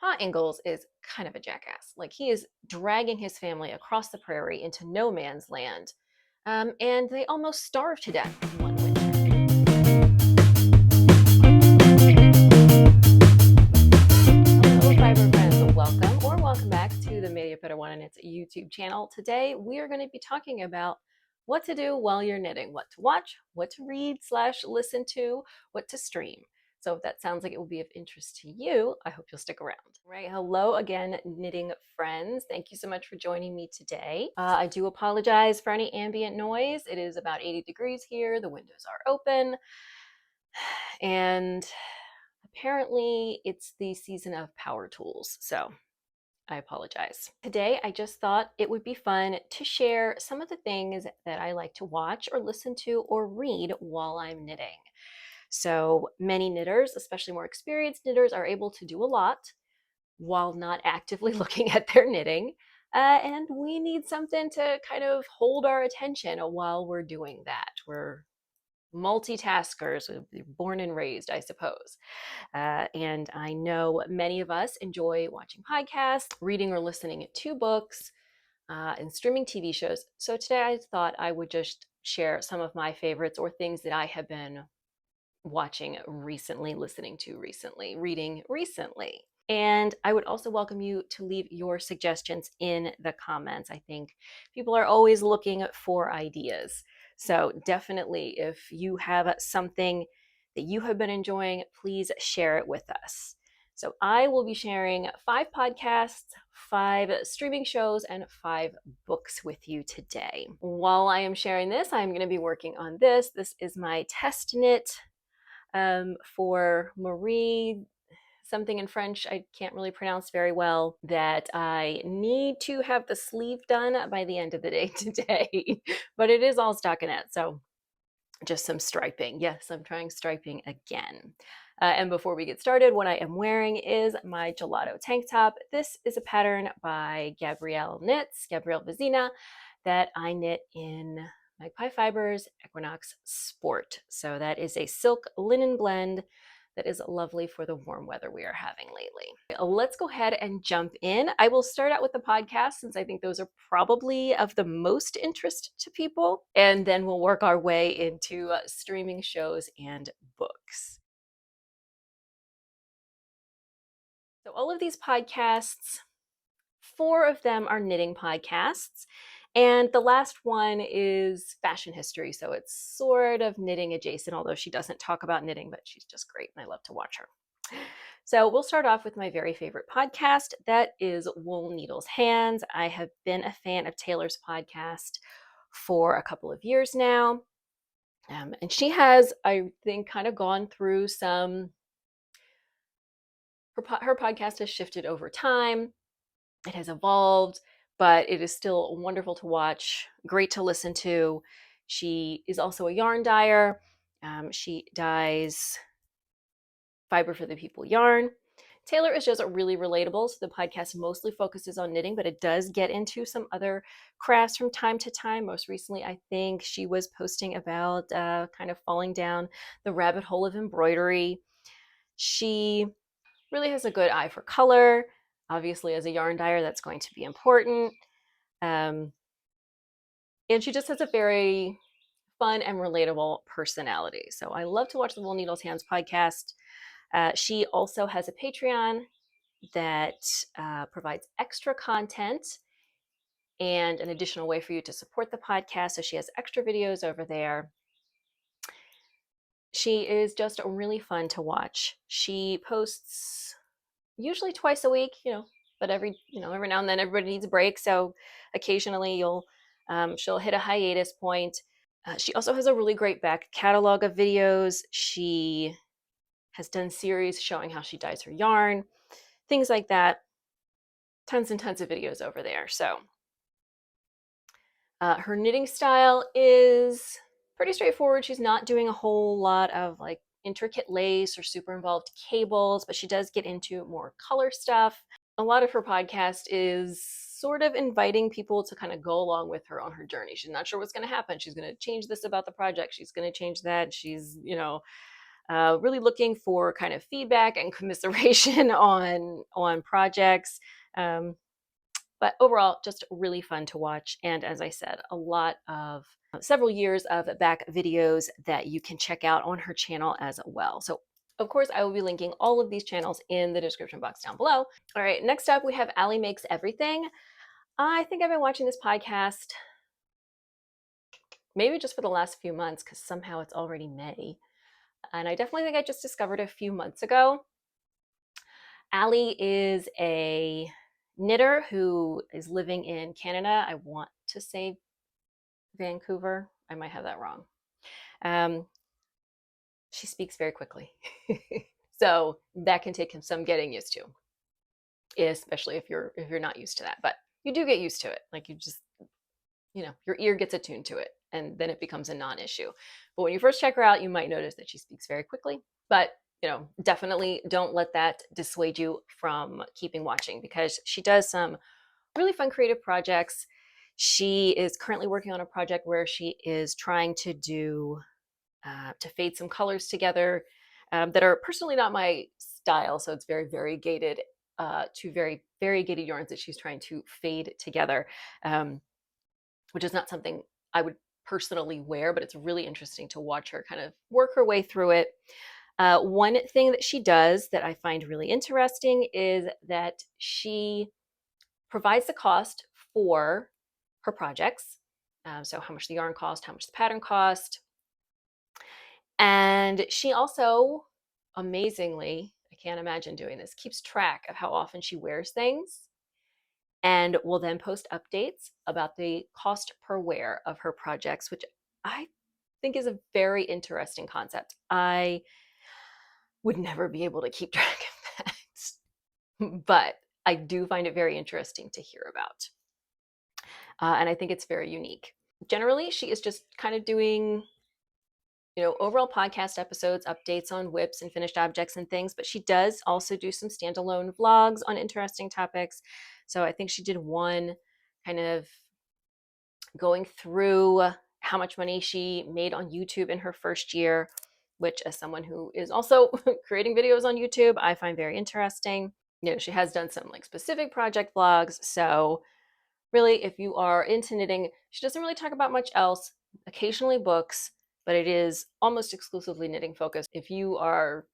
Pa Ingalls is kind of a jackass. Like, he is dragging his family across the prairie into no man's land, and they almost starved to death one winter. Hello, fiber friends. Welcome or welcome back to the Media Better One and its YouTube channel. Today, we are going to be talking about what to do while you're knitting, what to watch, what to read / listen to, what to stream. So if that sounds like it will be of interest to you, I hope you'll stick around. Right, hello again, knitting friends. Thank you so much for joining me today. I do apologize for any ambient noise. It is about 80 degrees here. The windows are open. And apparently it's the season of power tools. So I apologize. Today, I just thought it would be fun to share some of the things that I like to watch or listen to or read while I'm knitting. So many knitters, especially more experienced knitters, are able to do a lot while not actively looking at their knitting. And we need something to kind of hold our attention while we're doing that. We're multitaskers, we're born and raised, I suppose. And I know many of us enjoy watching podcasts, reading or listening to books, and streaming TV shows. So today I thought I would just share some of my favorites or things that I have been watching recently, listening to recently, reading recently. And I would also welcome you to leave your suggestions in the comments. I think people are always looking for ideas. So definitely, if you have something that you have been enjoying, please share it with us. So I will be sharing 5 podcasts, 5 streaming shows, and 5 books with you today. While I am sharing this, I'm going to be working on this. This is my test knit for Marie, something in French I can't really pronounce very well, that I need to have the sleeve done by the end of the day today. But it is all stockinette, so just some striping. Yes, I'm trying striping again. And before we get started, what I am wearing is my gelato tank top. This is a pattern by Gabrielle Vizina, that I knit in Magpie Fibers Equinox Sport. So that is a silk linen blend that is lovely for the warm weather we are having lately. Let's go ahead and jump in. I will start out with the podcast since I think those are probably of the most interest to people, and then we'll work our way into streaming shows and books. So all of these podcasts, 4 of them are knitting podcasts. And the last one is fashion history. So it's sort of knitting adjacent, although she doesn't talk about knitting, but she's just great and I love to watch her. So we'll start off with my very favorite podcast. That is Wool Needles Hands. I have been a fan of Taylor's podcast for a couple of years now. And she has, I think, kind of gone through some, her podcast has shifted over time. It has evolved, but it is still wonderful to watch, great to listen to. She is also a yarn dyer. She dyes Fiber for the People yarn. Taylor is just really relatable. So the podcast mostly focuses on knitting, but it does get into some other crafts from time to time. Most recently, I think she was posting about kind of falling down the rabbit hole of embroidery. She really has a good eye for color. Obviously, as a yarn dyer, that's going to be important. And she just has a very fun and relatable personality. So I love to watch the Wool Needles Hands podcast. She also has a Patreon that provides extra content and an additional way for you to support the podcast. So she has extra videos over there. She is just really fun to watch. She posts usually twice a week, but every now and then everybody needs a break. So occasionally she'll hit a hiatus point. She also has a really great back catalog of videos. She has done series showing how she dyes her yarn, things like that. Tons and tons of videos over there. So her knitting style is pretty straightforward. She's not doing a whole lot of like intricate lace or super involved cables, but she does get into more color stuff. A lot of her podcast is sort of inviting people to kind of go along with her on her journey. She's not sure what's going to happen. She's going to change this about the project. She's going to change that. She's, Really looking for kind of feedback and commiseration on projects. Um, but overall, just really fun to watch. And as I said, a lot of several years of back videos that you can check out on her channel as well. So of course, I will be linking all of these channels in the description box down below. All right, next up, we have Ali Makes Everything. I think I've been watching this podcast maybe just for the last few months because somehow it's already May. And I definitely think I just discovered a few months ago. Ali is a knitter who is living in Canada. I want to say Vancouver. I might have that wrong. Um, she speaks very quickly. So that can take some getting used to, especially if you're not used to that. But you do get used to it. Like you just, your ear gets attuned to it and then it becomes a non-issue. But when you first check her out, you might notice that she speaks very quickly. But definitely don't let that dissuade you from keeping watching because she does some really fun creative projects. She is currently working on a project where she is trying to to fade some colors together that are personally not my style. So it's very variegated, two very variegated yarns that she's trying to fade together, which is not something I would personally wear, but it's really interesting to watch her kind of work her way through it. One thing that she does that I find really interesting is that she provides the cost for her projects. So how much the yarn cost, how much the pattern cost. And she also, amazingly, I can't imagine doing this, keeps track of how often she wears things and will then post updates about the cost per wear of her projects, which I think is a very interesting concept. I would never be able to keep track of that, but I do find it very interesting to hear about. And I think it's very unique. Generally, she is just kind of doing, overall podcast episodes, updates on whips and finished objects and things, but she does also do some standalone vlogs on interesting topics. So I think she did one kind of going through how much money she made on YouTube in her first year, which as someone who is also creating videos on YouTube, I find very interesting. She has done some like specific project vlogs. So really, if you are into knitting, she doesn't really talk about much else, occasionally books, but it is almost exclusively knitting focused. If you are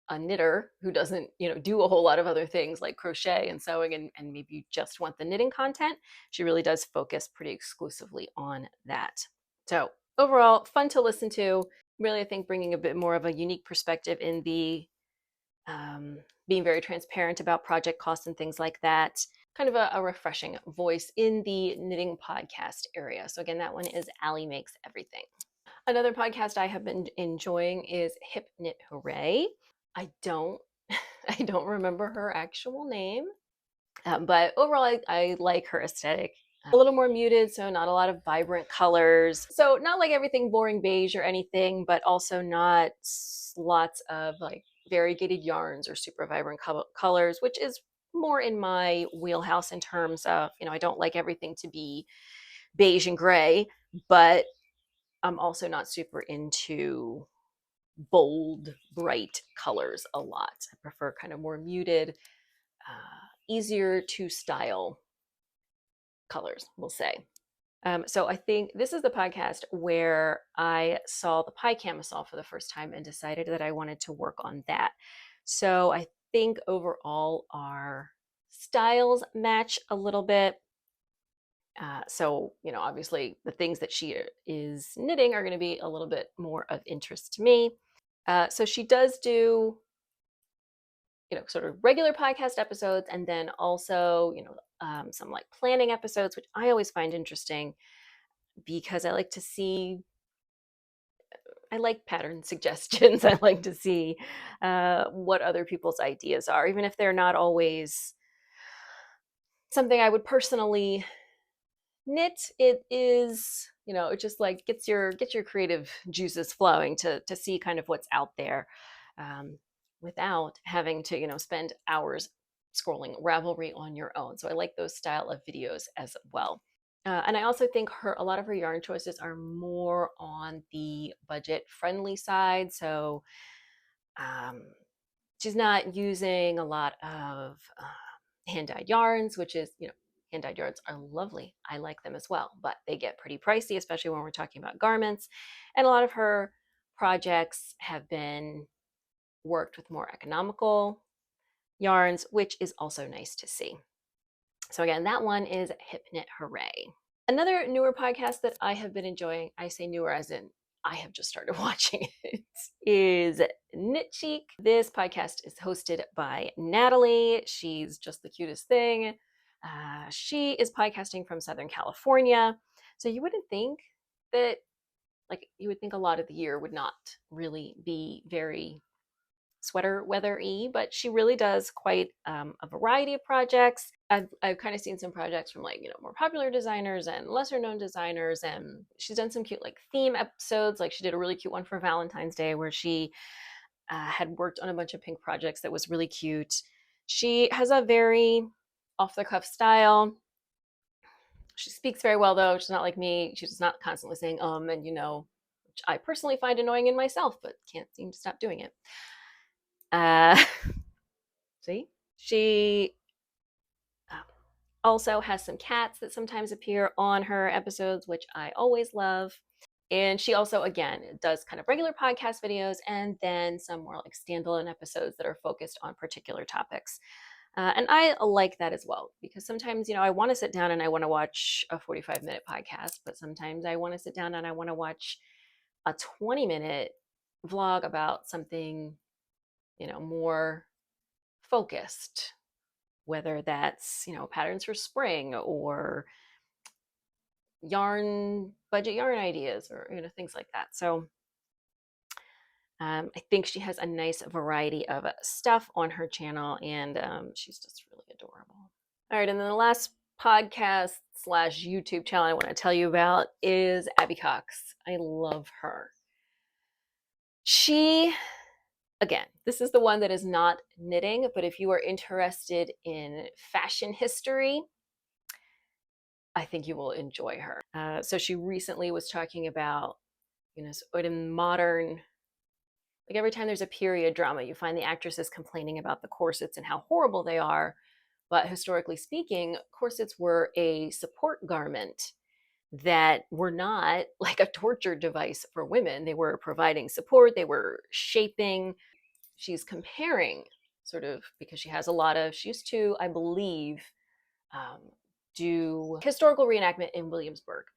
a knitter who doesn't, do a whole lot of other things like crochet and sewing, and maybe you just want the knitting content, she really does focus pretty exclusively on that. So overall, fun to listen to. Really, I think bringing a bit more of a unique perspective in the being very transparent about project costs and things like that. Kind of a refreshing voice in the knitting podcast area. So again, that one is Ali Makes Everything. Another podcast I have been enjoying is Hipnit Hooray. I don't I don't remember her actual name, but overall I like her aesthetic. A little more muted, so not a lot of vibrant colors. So not like everything boring beige or anything, but also not lots of like variegated yarns or super vibrant colors, which is more in my wheelhouse in terms of, I don't like everything to be beige and gray, but I'm also not super into bold, bright colors a lot. I prefer kind of more muted, easier to style colors, we'll say. So I think this is the podcast where I saw the pie camisole for the first time and decided that I wanted to work on that. So I think overall our styles match a little bit. So, obviously the things that she is knitting are going to be a little bit more of interest to me. So she does do, sort of regular podcast episodes and then also, some like planning episodes, which I always find interesting because I like pattern suggestions. I like to see what other people's ideas are, even if they're not always something I would personally knit. It is, it just like gets your creative juices flowing to see kind of what's out there without having to, spend hours scrolling Ravelry on your own. So I like those style of videos as well. And I also think a lot of her yarn choices are more on the budget friendly side. So um, she's not using a lot of hand dyed yarns, which is, hand dyed yarns are lovely. I like them as well, but they get pretty pricey, especially when we're talking about garments. And a lot of her projects have been worked with more economical yarns, which is also nice to see. So, again, that one is Hipnit Hooray. Another newer podcast that I have been enjoying, I say newer as in I have just started watching it, is Knit Chic. This podcast is hosted by Natalie. She's just the cutest thing. She is podcasting from Southern California. So you wouldn't think that, like, you would think a lot of the year would not really be very sweater weather-y, but she really does quite a variety of projects. I've kind of seen some projects from, like, more popular designers and lesser known designers, and she's done some cute like theme episodes. Like she did a really cute one for Valentine's Day where she had worked on a bunch of pink projects that was really cute. She has a very off the cuff style. She speaks very well though. She's not like me. She's not constantly saying and which I personally find annoying in myself, but can't seem to stop doing it. Uh, See? She also has some cats that sometimes appear on her episodes, which I always love. And she also, again, does kind of regular podcast videos and then some more like standalone episodes that are focused on particular topics. And I like that as well, because sometimes, I want to sit down and I want to watch a 45-minute podcast, but sometimes I want to sit down and I want to watch a 20-minute vlog about something, more focused, whether that's, patterns for spring or budget yarn ideas, or, things like that. So I think she has a nice variety of stuff on her channel, and she's just really adorable. All right, and then the last podcast slash YouTube channel I want to tell you about is Abby Cox. I love her. She, again, this is the one that is not knitting, but if you are interested in fashion history, I think you will enjoy her. So she recently was talking about, in modern, like every time there's a period drama, you find the actresses complaining about the corsets and how horrible they are. But historically speaking, corsets were a support garment that were not like a torture device for women. They were providing support, they were shaping. She's comparing, sort of, because she used to, I believe, do historical reenactment in Williamsburg,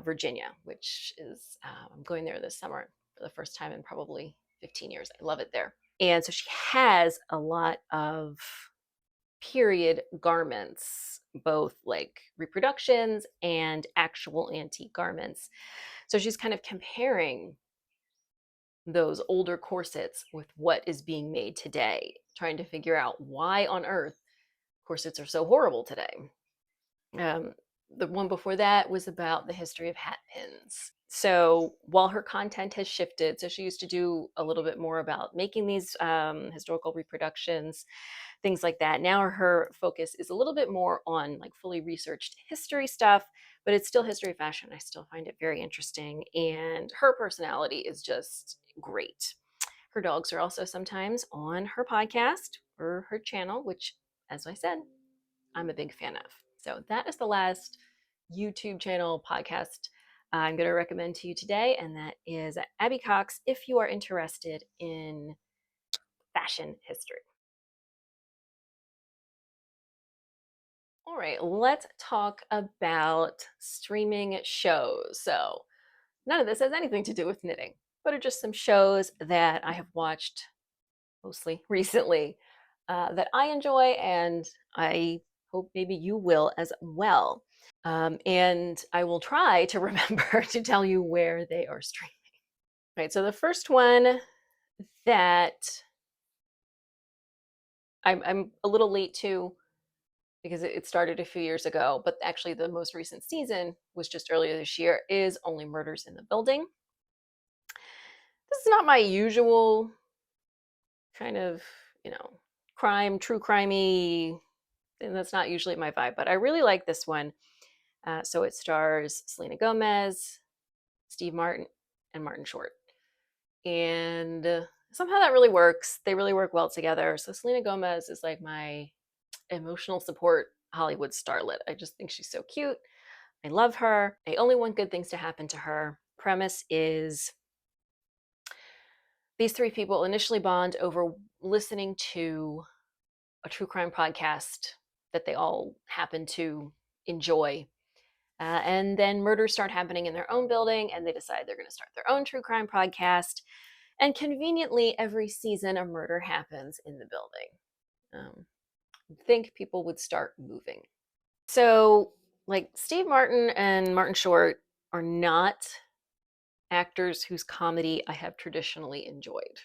Virginia, which is, I'm going there this summer for the first time in probably 15 years. I love it there. And so she has a lot of period garments, both like reproductions and actual antique garments. So she's kind of comparing those older corsets with what is being made today, trying to figure out why on earth corsets are so horrible today. The one before that was about the history of hat pins. So while her content has shifted, so she used to do a little bit more about making these historical reproductions, things like that. Now her focus is a little bit more on like fully researched history stuff, but it's still history fashion. I still find it very interesting. And her personality is just great. Her dogs are also sometimes on her podcast or her channel, which, as I said, I'm a big fan of. So that is the last YouTube channel podcast I'm going to recommend to you today, and that is Abby Cox if you are interested in fashion history. All right, let's talk about streaming shows. So none of this has anything to do with knitting, but are just some shows that I have watched mostly recently that I enjoy, and I hope maybe you will as well. And I will try to remember to tell you where they are streaming. Right, so the first one that I'm a little late to, because it started a few years ago, but actually the most recent season was just earlier this year, is Only Murders in the Building. This is not my usual kind of, true crimey, and that's not usually my vibe, but I really like this one. So it stars Selena Gomez, Steve Martin, and Martin Short. And somehow that really works. They really work well together. So Selena Gomez is like my emotional support Hollywood starlet. I just think she's so cute. I love her. I only want good things to happen to her. Premise is these three people initially bond over listening to a true crime podcast that they all happen to enjoy. And then murders start happening in their own building, and they decide they're going to start their own true crime podcast. And conveniently, every season, a murder happens in the building. I think people would start moving. So, like, Steve Martin and Martin Short are not actors whose comedy I have traditionally enjoyed.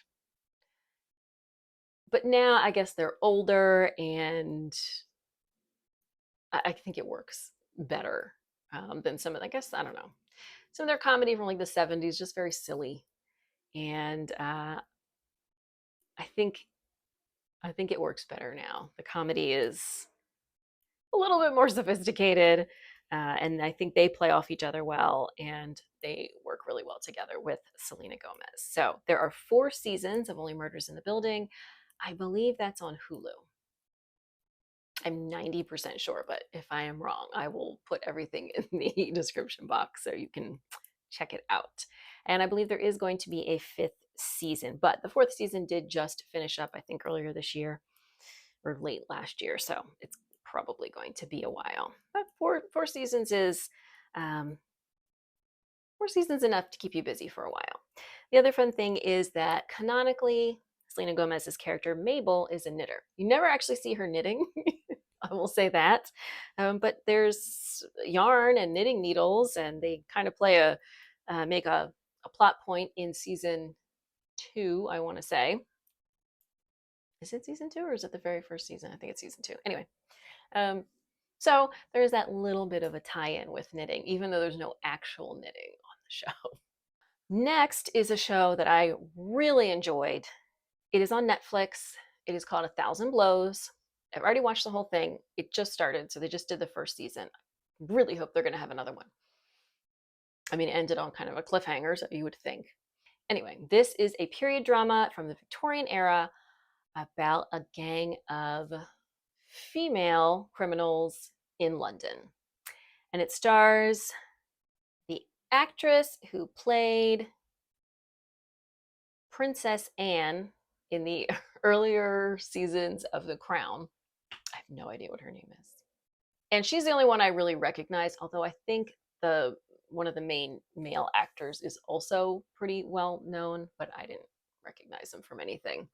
But now I guess they're older, and I think it works better than some of, I guess, I don't know. Some of their comedy from like the 70s, just very silly. And I think I think it works better now. The comedy is a little bit more sophisticated, and I think they play off each other well, and they work really well together with Selena Gomez. So there are 4 seasons of Only Murders in the Building. I believe that's on Hulu. I'm 90% sure, but if I am wrong, I will put everything in the description box so you can check it out. And I believe there is going to be a 5th season, but the 4th season did just finish up, I think, earlier this year or late last year. So it's probably going to be a while. But four seasons is 4 seasons enough to keep you busy for a while. The other fun thing is that canonically, Selena Gomez's character Mabel is a knitter. You never actually see her knitting. I will say that. But there's yarn and knitting needles, and they kind of make a plot point in season 2, I want to say. Is it season 2 or is it the very first season? I think it's season 2. Anyway, so there's that little bit of a tie-in with knitting, even though there's no actual knitting on the show. Next is a show that I really enjoyed. It is on Netflix. It is called 1,000 Blows. I've already watched the whole thing. It just started, so they just did the first season. Really hope they're going to have another one. I mean, it ended on kind of a cliffhanger, so you would think. Anyway, this is a period drama from the Victorian era about a gang of female criminals in London. And it stars the actress who played Princess Anne in the earlier seasons of The Crown. I have no idea what her name is. And she's the only one I really recognize, although I think the one of the main male actors is also pretty well known, but I didn't recognize him from anything.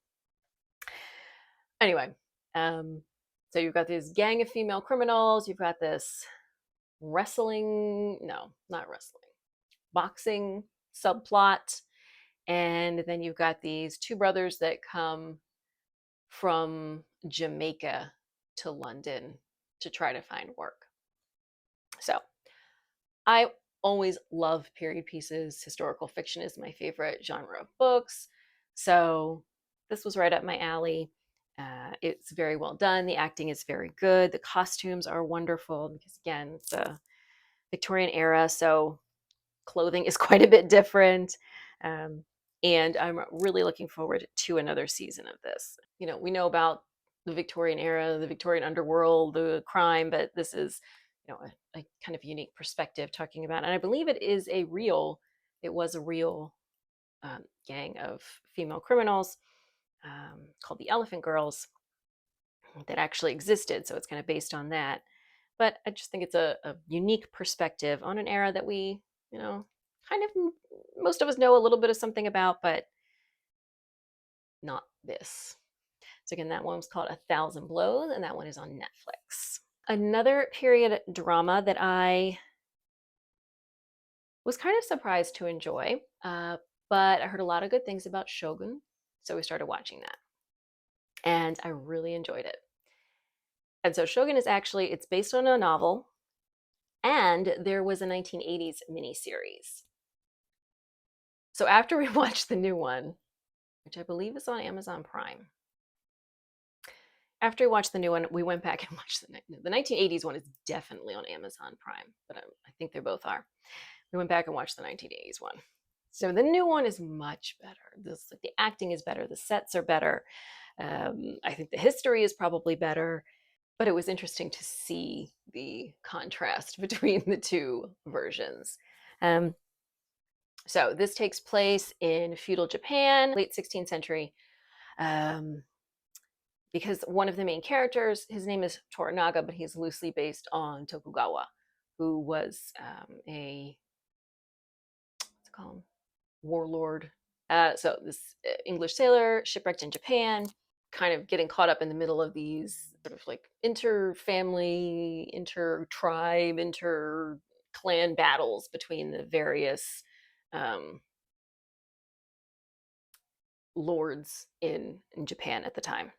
Anyway, so you've got this gang of female criminals, you've got this boxing subplot, and then you've got these 2 brothers that come from Jamaica to London to try to find work. So I always love period pieces. Historical fiction is my favorite genre of books. So this was right up my alley. It's very well done. The acting is very good. The costumes are wonderful because, again, it's a Victorian era, so clothing is quite a bit different. And I'm really looking forward to another season of this. You know, we know about the Victorian era, the Victorian underworld, the crime, but this is, a kind of unique perspective talking about it. And I believe it was a real gang of female criminals called the Elephant Girls that actually existed. So it's kind of based on that. But I just think it's a unique perspective on an era that we, kind of most of us know a little bit of something about, but not this. So again, that one was called 1,000 Blows, and that one is on Netflix. Another period drama that I was kind of surprised to enjoy, but I heard a lot of good things about Shogun, so we started watching that. And I really enjoyed it. And so Shogun it's based on a novel, and there was a 1980s miniseries. So after we watched the new one, which I believe is on Amazon Prime, after we watched the new one, we went back and watched the 1980s one is definitely on Amazon Prime, but I think they both are. We went back and watched the 1980s one. So the new one is much better. The acting is better. The sets are better. I think the history is probably better. But it was interesting to see the contrast between the two versions. Um, so this takes place in feudal Japan, late 16th century. Um, because one of the main characters, his name is Toranaga, but he's loosely based on Tokugawa, who was a what's it called, warlord. So this English sailor shipwrecked in Japan, kind of getting caught up in the middle of these sort of like inter-family, inter-tribe, inter-clan battles between the various um, lords in Japan at the time.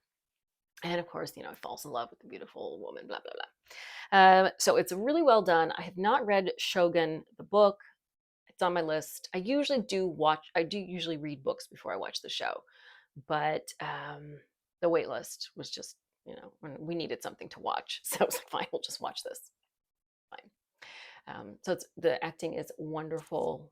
And of course, falls in love with the beautiful woman, blah, blah, blah. So it's really well done. I have not read Shogun, the book. It's on my list. I do usually read books before I watch the show. But the wait list was just, when we needed something to watch. So I was like, fine, we'll just watch this. Fine. So the acting is wonderful.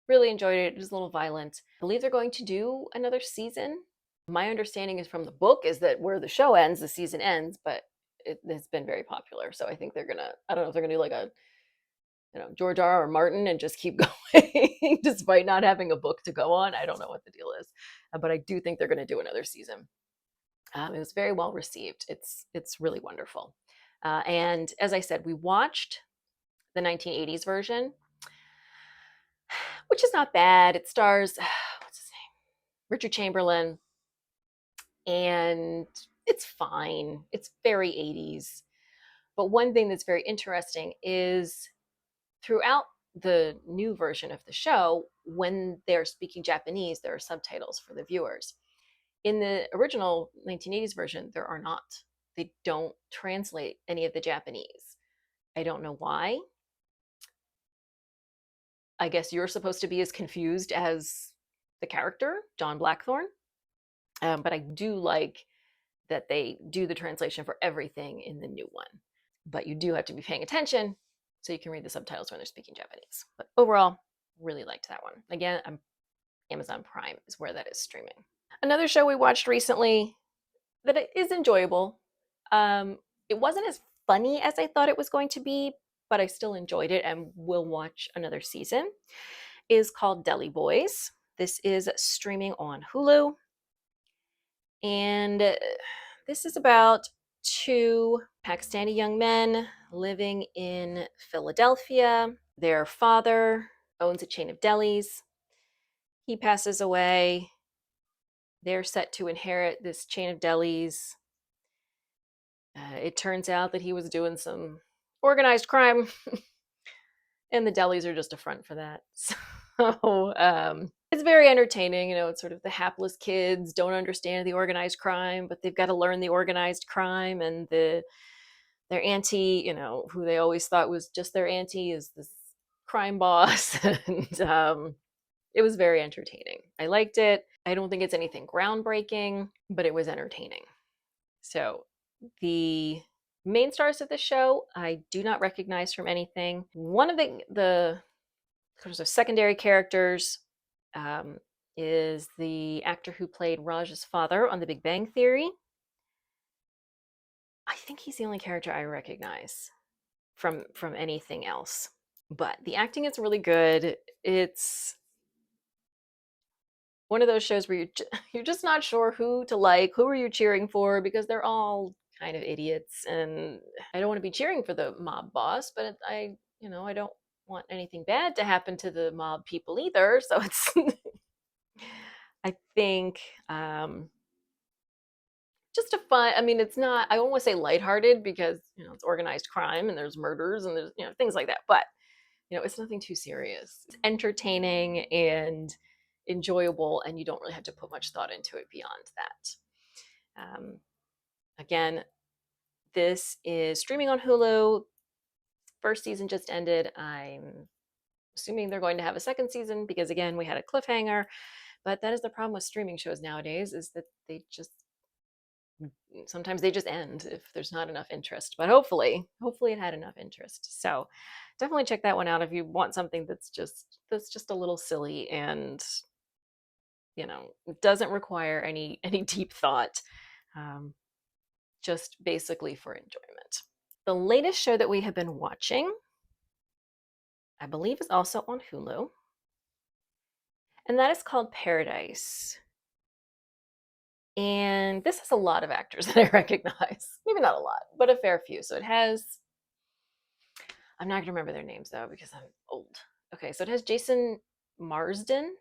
Really enjoyed it. It was a little violent. I believe they're going to do another season. My understanding is from the book is that where the show ends, the season ends, but it has been very popular. So I think I don't know if they're gonna do like a, George R. R. Martin and just keep going despite not having a book to go on. I don't know what the deal is, but I do think they're going to do another season. It was very well received. It's really wonderful. And as I said, we watched the 1980s version, which is not bad. It stars what's his name, Richard Chamberlain, and it's fine. It's very 80s. But one thing that's very interesting is throughout the new version of the show, when they're speaking Japanese, there are subtitles for the viewers. In the original 1980s version, there are not. They don't translate any of the Japanese. I don't know why. I guess you're supposed to be as confused as the character, John Blackthorne. But I do like that they do the translation for everything in the new one. But you do have to be paying attention so you can read the subtitles when they're speaking Japanese. But overall, really liked that one. Again, Amazon Prime is where that is streaming. Another show we watched recently that is enjoyable. It wasn't as funny as I thought it was going to be, but I still enjoyed it and will watch another season. Is called Deli Boys. This is streaming on Hulu. And this is about two Pakistani young men living in Philadelphia. Their father owns a chain of delis. He passes away. They're set to inherit this chain of delis. It turns out that he was doing some organized crime, and the delis are just a front for that. So it's very entertaining. It's sort of the hapless kids don't understand the organized crime, but they've got to learn the organized crime, and their auntie, who they always thought was just their auntie, is this crime boss. And it was very entertaining. I liked it. I don't think it's anything groundbreaking, but it was entertaining. So the main stars of the show, I do not recognize from anything. One of the sort of secondary characters is the actor who played Raj's father on The Big Bang Theory. I think he's the only character I recognize from anything else. But the acting is really good. It's one of those shows where you're just not sure who to like, who are you cheering for, because they're all kind of idiots. And I don't want to be cheering for the mob boss, but I don't want anything bad to happen to the mob people either. So it's I think just a fun. I mean, it's not. I don't want to say lighthearted because it's organized crime and there's murders and there's things like that. But it's nothing too serious. It's entertaining and enjoyable, and you don't really have to put much thought into it beyond that. Again, this is streaming on Hulu. First season just ended. I'm assuming they're going to have a second season because, again, we had a cliffhanger. But that is the problem with streaming shows nowadays, is that they just sometimes they just end if there's not enough interest. But hopefully it had enough interest. So definitely check that one out if you want something that's just a little silly and doesn't require any deep thought. Um, just basically for enjoyment. The latest show that we have been watching, I believe, is also on Hulu, and that is called Paradise. And this has a lot of actors that I recognize. Maybe not a lot, but a fair few. So it has, I'm not going to remember their names though because I'm old. Okay, so it has Jason Marsden.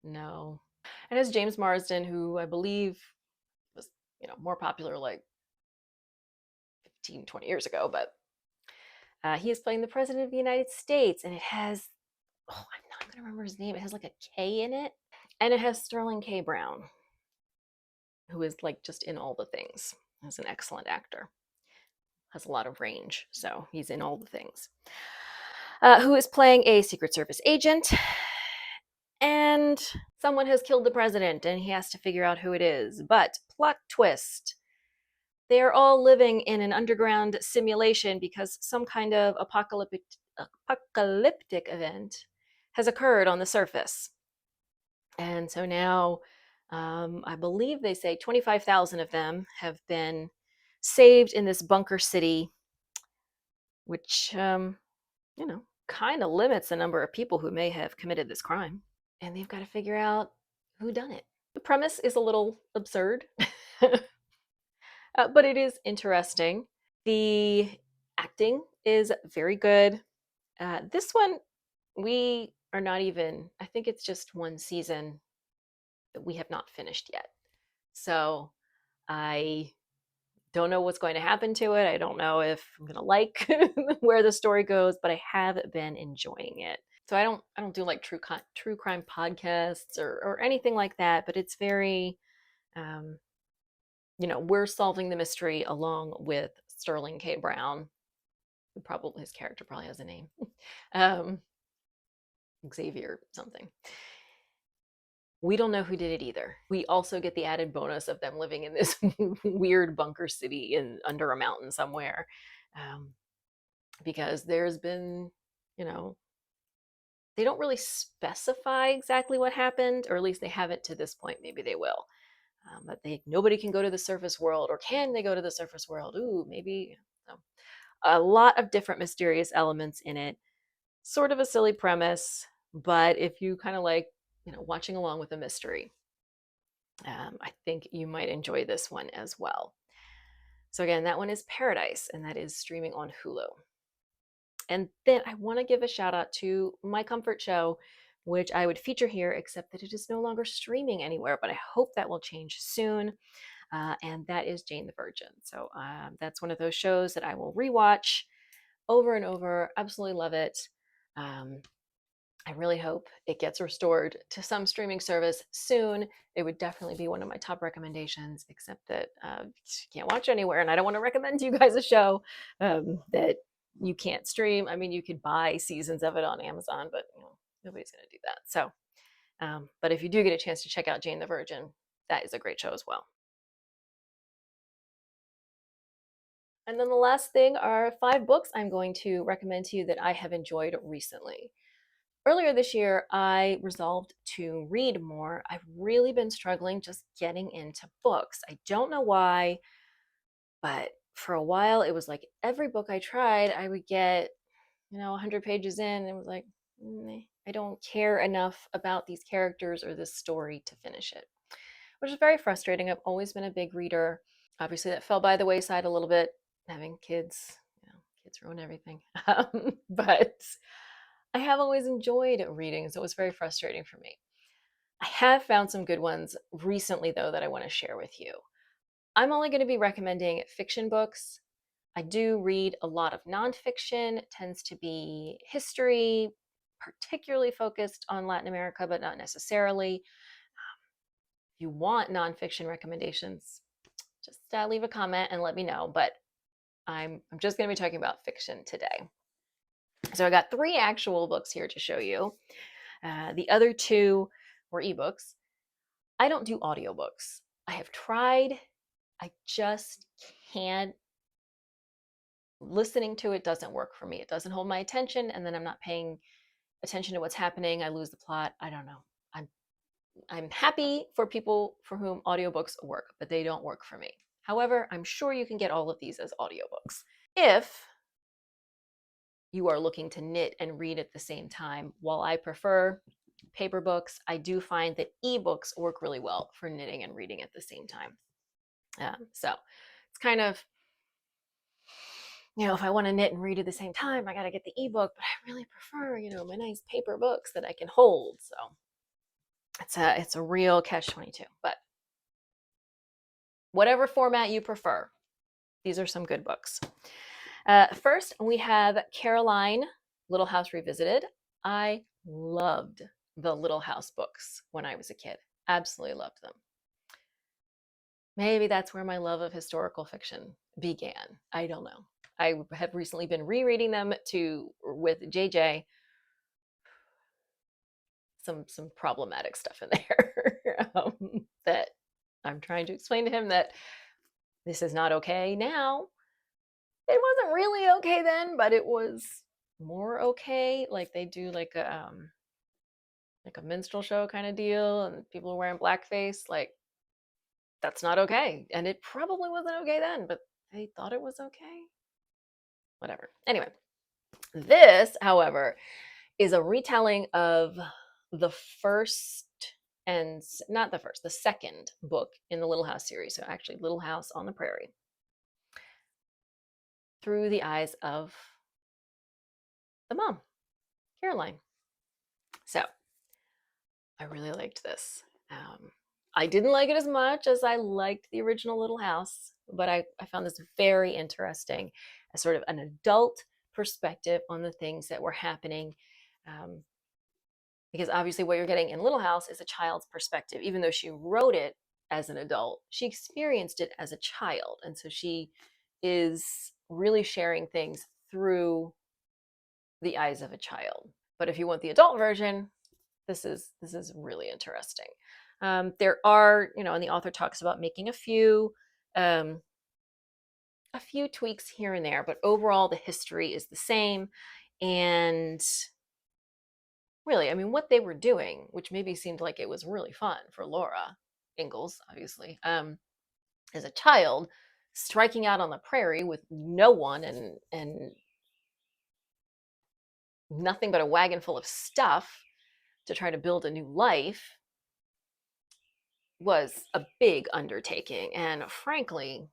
No. It has James Marsden, who I believe was, more popular like 15, 20 years ago, but he is playing the President of the United States. And it has, oh, I'm not going to remember his name. It has like a K in it. And it has Sterling K. Brown, who is like just in all the things. He's an excellent actor. Has a lot of range, so he's in all the things. Who is playing a Secret Service agent, and someone has killed the president, and he has to figure out who it is. But plot twist, they are all living in an underground simulation because some kind of apocalyptic event has occurred on the surface. And so now, I believe they say 25,000 of them have been saved in this bunker city, which, kind of limits the number of people who may have committed this crime. And they've got to figure out who done it. The premise is a little absurd, but it is interesting. The acting is very good. This one, we are not even, I think it's just one season that we have not finished yet. So I don't know what's going to happen to it. I don't know if I'm going to like where the story goes, but I have been enjoying it. So I don't do like true crime podcasts or anything like that, but it's very we're solving the mystery along with Sterling K. Brown, who probably, his character probably has a name. Xavier something. We don't know who did it either. We also get the added bonus of them living in this weird bunker city under a mountain somewhere, because there's been, they don't really specify exactly what happened, or at least they haven't to this point. Maybe they will. But nobody can go to the surface world, or can they go to the surface world? Ooh, maybe. So, a lot of different mysterious elements in it. Sort of a silly premise, but if you kind of like, watching along with a mystery, I think you might enjoy this one as well. So again, that one is Paradise, and that is streaming on Hulu. And then I want to give a shout out to my comfort show, which I would feature here, except that it is no longer streaming anywhere, but I hope that will change soon. And that is Jane the Virgin. So that's one of those shows that I will rewatch over and over. Absolutely love it. I really hope it gets restored to some streaming service soon. It would definitely be one of my top recommendations, except that you can't watch anywhere, and I don't want to recommend to you guys a show that you can't stream. I mean, you could buy seasons of it on Amazon, but nobody's going to do that. So, but if you do get a chance to check out Jane the Virgin, that is a great show as well. And then the last thing are 5 books I'm going to recommend to you that I have enjoyed recently. Earlier this year, I resolved to read more. I've really been struggling just getting into books. I don't know why, but for a while, it was like every book I tried, I would get, 100 pages in, and it was like, I don't care enough about these characters or this story to finish it, which is very frustrating. I've always been a big reader. Obviously, that fell by the wayside a little bit, having kids. Kids ruin everything. But I have always enjoyed reading, so it was very frustrating for me. I have found some good ones recently, though, that I want to share with you. I'm only going to be recommending fiction books. I do read a lot of nonfiction, it tends to be history, particularly focused on Latin America, but not necessarily. If you want nonfiction recommendations, just leave a comment and let me know. But I'm just going to be talking about fiction today. So I got 3 actual books here to show you. The other 2 were ebooks. I don't do audiobooks. I have tried I just can't. Listening to it doesn't work for me. It doesn't hold my attention, and then I'm not paying attention to what's happening. I lose the plot. I don't know. I'm I'm happy for people for whom audiobooks work, but they don't work for me. However, I'm sure you can get all of these as audiobooks. If you are looking to knit and read at the same time, while I prefer paper books, I do find that ebooks work really well for knitting and reading at the same time. So it's kind of, if I want to knit and read at the same time, I got to get the ebook, but I really prefer, my nice paper books that I can hold. So it's a real catch-22. But whatever format you prefer, these are some good books. First, we have Caroline, Little House Revisited. I loved the Little House books when I was a kid. Absolutely loved them. Maybe that's where my love of historical fiction began. I don't know. I have recently been rereading them with JJ. Some problematic stuff in there that I'm trying to explain to him that this is not okay now. It wasn't really okay then, but it was more okay. Like they do like a minstrel show kind of deal, and people are wearing blackface. Like that's not okay, and it probably wasn't okay then, but they thought it was okay. Whatever. Anyway, this, however, is a retelling of the first and not the first, the second book in the Little House series. So actually, Little House on the Prairie, through the eyes of the mom, Caroline. So I really liked this. I didn't like it as much as I liked the original Little House, but I found this very interesting as sort of an adult perspective on the things that were happening. Because obviously, what you're getting in Little House is a child's perspective. Even though she wrote it as an adult, she experienced it as a child. And so she is really sharing things through the eyes of a child. But if you want the adult version, this is really interesting. There are, and the author talks about making um, a few tweaks here and there, but overall the history is the same. And really, I mean, what they were doing, which maybe seemed like it was really fun for Laura Ingalls, obviously, as a child, striking out on the prairie with no one and nothing but a wagon full of stuff to try to build a new life was a big undertaking. And frankly,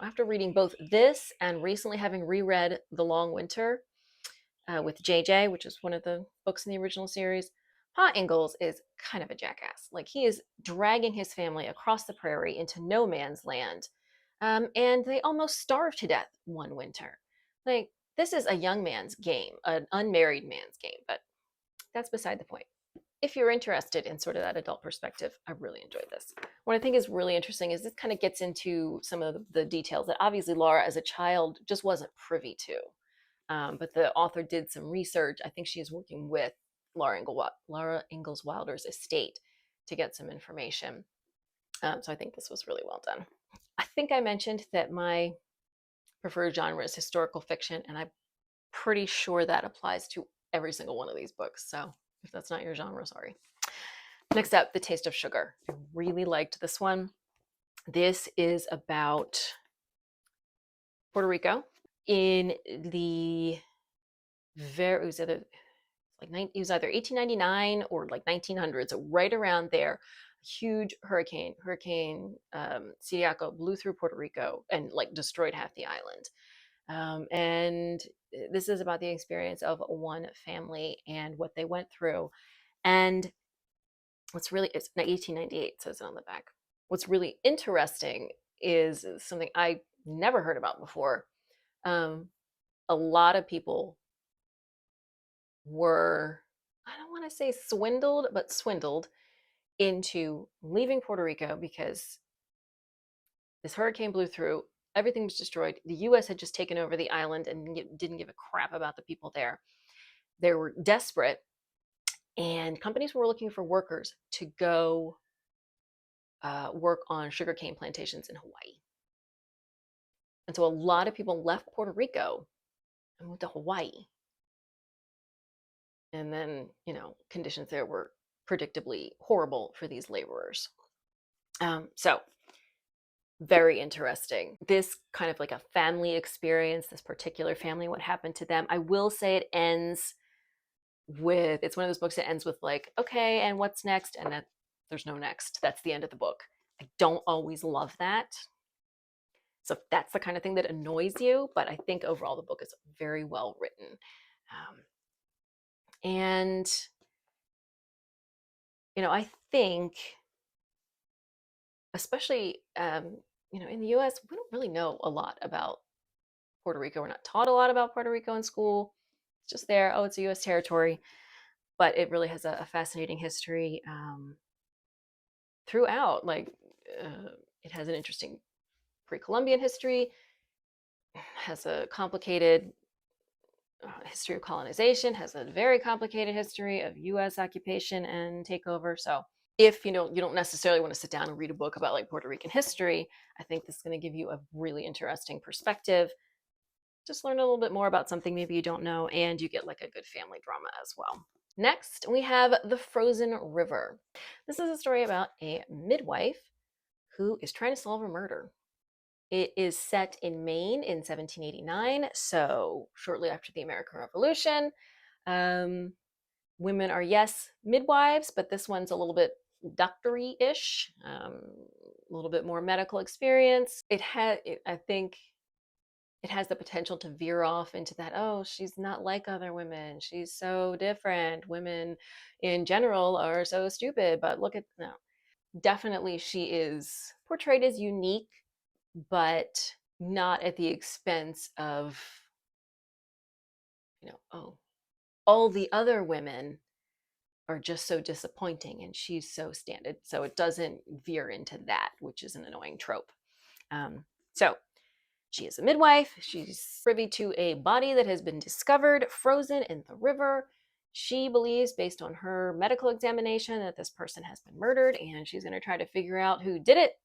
after reading both this and recently having reread The Long Winter with JJ, which is one of the books in the original series, Pa Ingalls is kind of a jackass. Like he is dragging his family across the prairie into no man's land. And they almost starved to death one winter. Like, this is a young man's game, an unmarried man's game, but that's beside the point. If you're interested in sort of that adult perspective, I really enjoyed this. What I think is really interesting is this kind of gets into some of the details that obviously Laura as a child just wasn't privy to. But the author did some research. I think she is working with Laura Ingalls Wilder's estate to get some information. So I think this was really well done. I think I mentioned that my preferred genre is historical fiction, and I'm pretty sure that applies to every single one of these books. So if that's not your genre, sorry. Next up, The Taste of Sugar. I really liked this one. This is about Puerto Rico in the it was either 1899 or like 1900, so right around there. A huge hurricane Siriaco, blew through Puerto Rico and like destroyed half the island. And this is about the experience of one family and what they went through. And it's 1898, says it on the back. What's really interesting is something I never heard about before. A lot of people were, I don't want to say swindled, but swindled into leaving Puerto Rico because this hurricane blew through, everything was destroyed. The US had just taken over the island and didn't give a crap about the people there. They were desperate, and companies were looking for workers to go work on sugarcane plantations in Hawaii. And so a lot of people left Puerto Rico and moved to Hawaii. And then, conditions there were predictably horrible for these laborers. So very interesting. This kind of like a family experience, this particular family, what happened to them. I will say it ends with, it's one of those books that ends with like, okay, and what's next? And that there's no next. That's the end of the book. I don't always love that. So that's the kind of thing that annoys you, but I think overall the book is very well written. And, I think, especially, in the US, we don't really know a lot about Puerto Rico. We're not taught a lot about Puerto Rico in school. It's just there. Oh, it's a US territory. But it really has a fascinating history throughout. It has an interesting pre-Columbian history, has a complicated history of colonization, has a very complicated history of US occupation and takeover. So if you don't necessarily want to sit down and read a book about like Puerto Rican history, I think this is going to give you a really interesting perspective. Just learn a little bit more about something maybe you don't know, and you get like a good family drama as well. Next, we have The Frozen River. This is a story about a midwife who is trying to solve a murder. It is set in Maine in 1789, so shortly after the American Revolution. Women are, yes, midwives, but this one's a little bit doctory-ish, a little bit more medical experience. I think it has the potential to veer off into that, oh, she's not like other women. She's so different. Women in general are so stupid, but look at, no. Definitely she is portrayed as unique, but not at the expense of, oh, all the other women are just so disappointing and she's so standard. So it doesn't veer into that, which is an annoying trope. So she is a midwife. She's privy to a body that has been discovered frozen in the river. She believes, based on her medical examination, that this person has been murdered, and she's going to try to figure out who did it.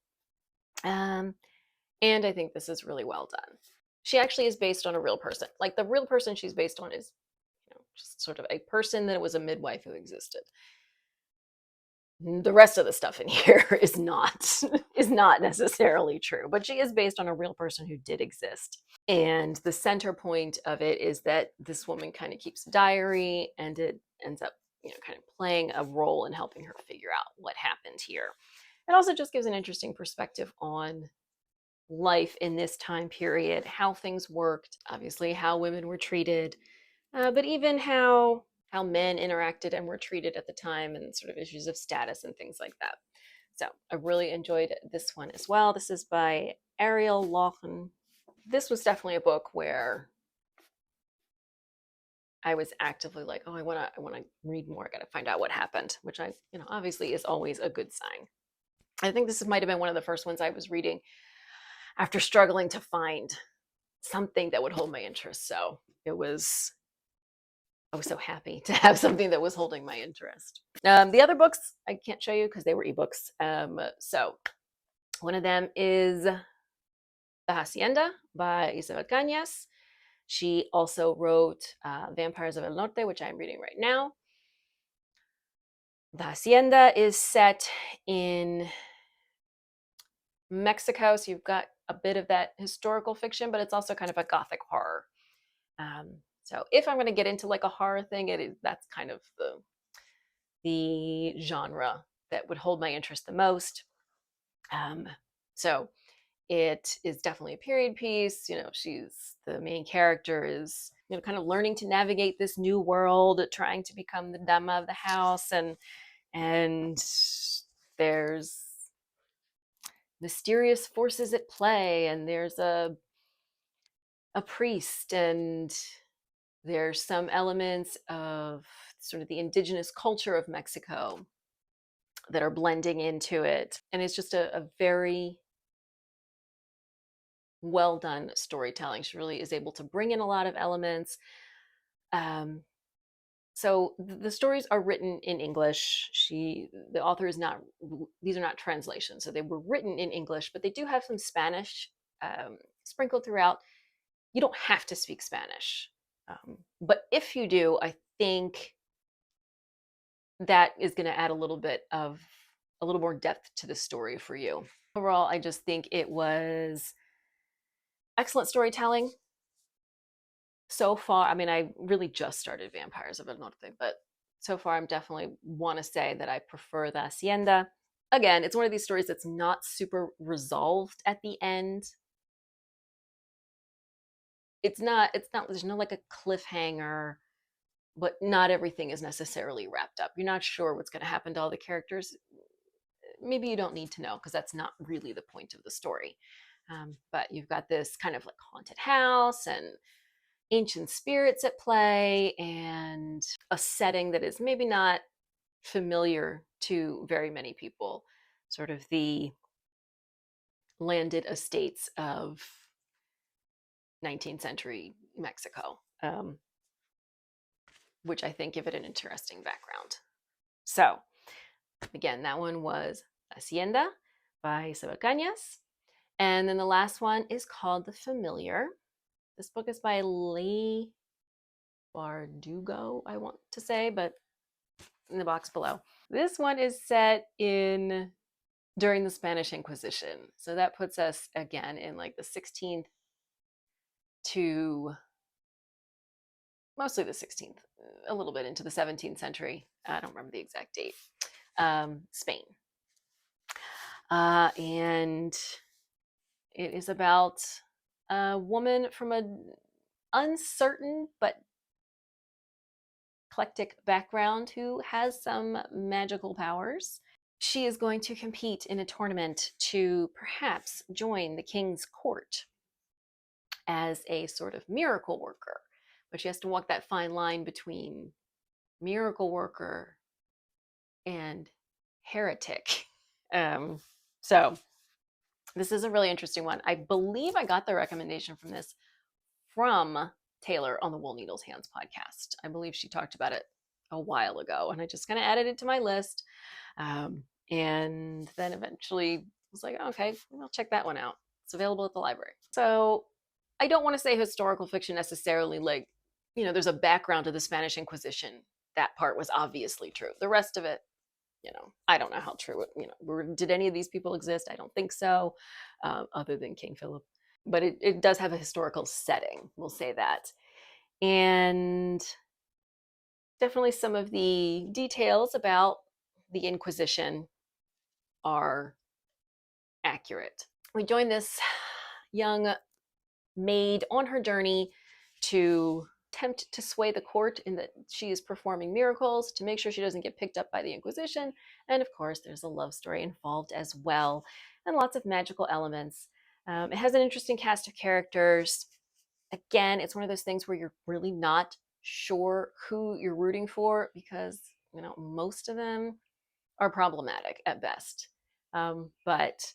And I think this is really well done. She actually is based on a real person. Like the real person she's based on is, just sort of a person that was a midwife who existed. The rest of the stuff in here is not necessarily true, but she is based on a real person who did exist. And the center point of it is that this woman kind of keeps a diary, and it ends up, kind of playing a role in helping her figure out what happened here. It also just gives an interesting perspective on life in this time period, how things worked, obviously how women were treated, but even how men interacted and were treated at the time, and sort of issues of status and things like that. So I really enjoyed this one as well. This is by Ariel Lawson. This was definitely a book where I was actively like, oh, I want to read more. I got to find out what happened, which I, obviously is always a good sign. I think this might have been one of the first ones I was reading after struggling to find something that would hold my interest. So I was so happy to have something that was holding my interest. The other books I can't show you because they were ebooks. So one of them is The Hacienda by Isabel Cañas. She also wrote Vampires of El Norte, which I'm reading right now. The Hacienda is set in Mexico, so you've got a bit of that historical fiction, but it's also kind of a gothic horror. So if I'm going to get into like a horror thing, that's kind of the genre that would hold my interest the most. So it is definitely a period piece. She's the main character is, kind of learning to navigate this new world, trying to become the dama of the house, and there's mysterious forces at play, and there's a priest, and there's some elements of sort of the indigenous culture of Mexico that are blending into it. And it's just a very well done storytelling. She really is able to bring in a lot of elements. So the stories are written in English. The author is not, these are not translations. So they were written in English, but they do have some Spanish sprinkled throughout. You don't have to speak Spanish. But if you do, I think that is going to add a little more depth to the story for you. Overall, I just think it was excellent storytelling so far. I mean, I really just started Vampires of El Norte, but so far I'm definitely want to say that I prefer the Hacienda. Again, it's one of these stories that's not super resolved at the end. It's not there's no like a cliffhanger, but not everything is necessarily wrapped up. You're not sure what's going to happen to all the characters. Maybe you don't need to know because that's not really the point of the story. But you've got this kind of like haunted house and ancient spirits at play and a setting that is maybe not familiar to very many people, sort of the landed estates of 19th century Mexico, which I think give it an interesting background. So, again, that one was Hacienda by Isabel Cañas. And then the last one is called The Familiar. This book is by Leigh Bardugo, I want to say, but in the box below. This one is set in during the Spanish Inquisition. So that puts us again in like the 16th to mostly the 16th, a little bit into the 17th century. I don't remember the exact date. Spain. And it is about a woman from an uncertain but eclectic background who has some magical powers. She is going to compete in a tournament to perhaps join the king's court as a sort of miracle worker. But she has to walk that fine line between miracle worker and heretic. So this is a really interesting one. I believe I got the recommendation from this from Taylor on the Wool Needles Hands podcast. I believe she talked about it a while ago, and I just kind of added it to my list. And then eventually was like, okay, I'll check that one out. It's available at the library. So I don't want to say historical fiction necessarily, like, there's a background to the Spanish Inquisition. That part was obviously true. The rest of it, I don't know how true it, did any of these people exist? I don't think so, other than King Philip. But it does have a historical setting, we'll say that. And definitely some of the details about the Inquisition are accurate. We join this young maid on her journey to attempt to sway the court in that she is performing miracles to make sure she doesn't get picked up by the Inquisition. And of course, there's a love story involved as well, and lots of magical elements. It has an interesting cast of characters. Again, it's one of those things where you're really not sure who you're rooting for because, most of them are problematic at best. But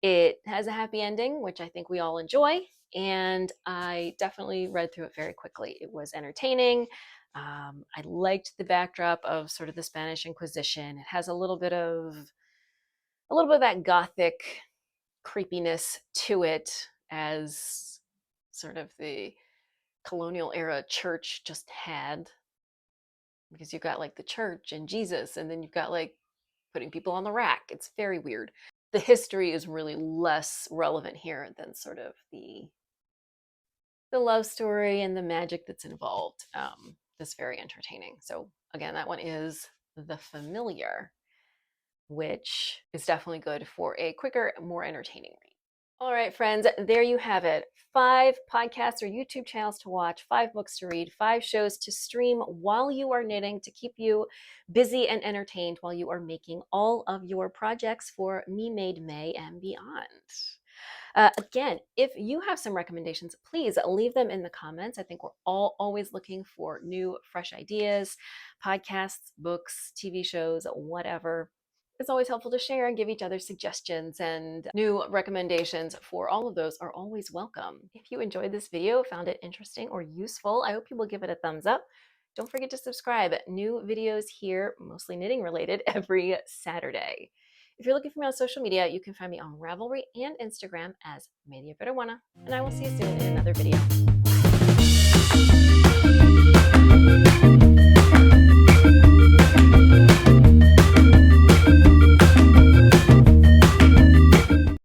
it has a happy ending, which I think we all enjoy. And I definitely read through it very quickly. It was entertaining. I liked the backdrop of sort of the Spanish Inquisition. It has a little bit of that gothic creepiness to it, as sort of the colonial era church just had, because you've got like the church and Jesus, and then you've got like putting people on the rack. It's very weird. The history is really less relevant here than sort of the love story and the magic that's involved. That's very entertaining. So again, that one is The Familiar, which is definitely good for a quicker, more entertaining read. All right, friends, there you have it. 5 podcasts or YouTube channels to watch, 5 books to read, 5 shows to stream while you are knitting to keep you busy and entertained while you are making all of your projects for Me Made May and beyond. Again, if you have some recommendations, please leave them in the comments. I think we're all always looking for new, fresh ideas, podcasts, books, TV shows, whatever. It's always helpful to share and give each other suggestions, and new recommendations for all of those are always welcome. If you enjoyed this video, found it interesting or useful, I hope you will give it a thumbs up. Don't forget to subscribe. New videos here, mostly knitting related, every Saturday. If you're looking for me on social media, you can find me on Ravelry and Instagram as Media Peruana. And I will see you soon in another video.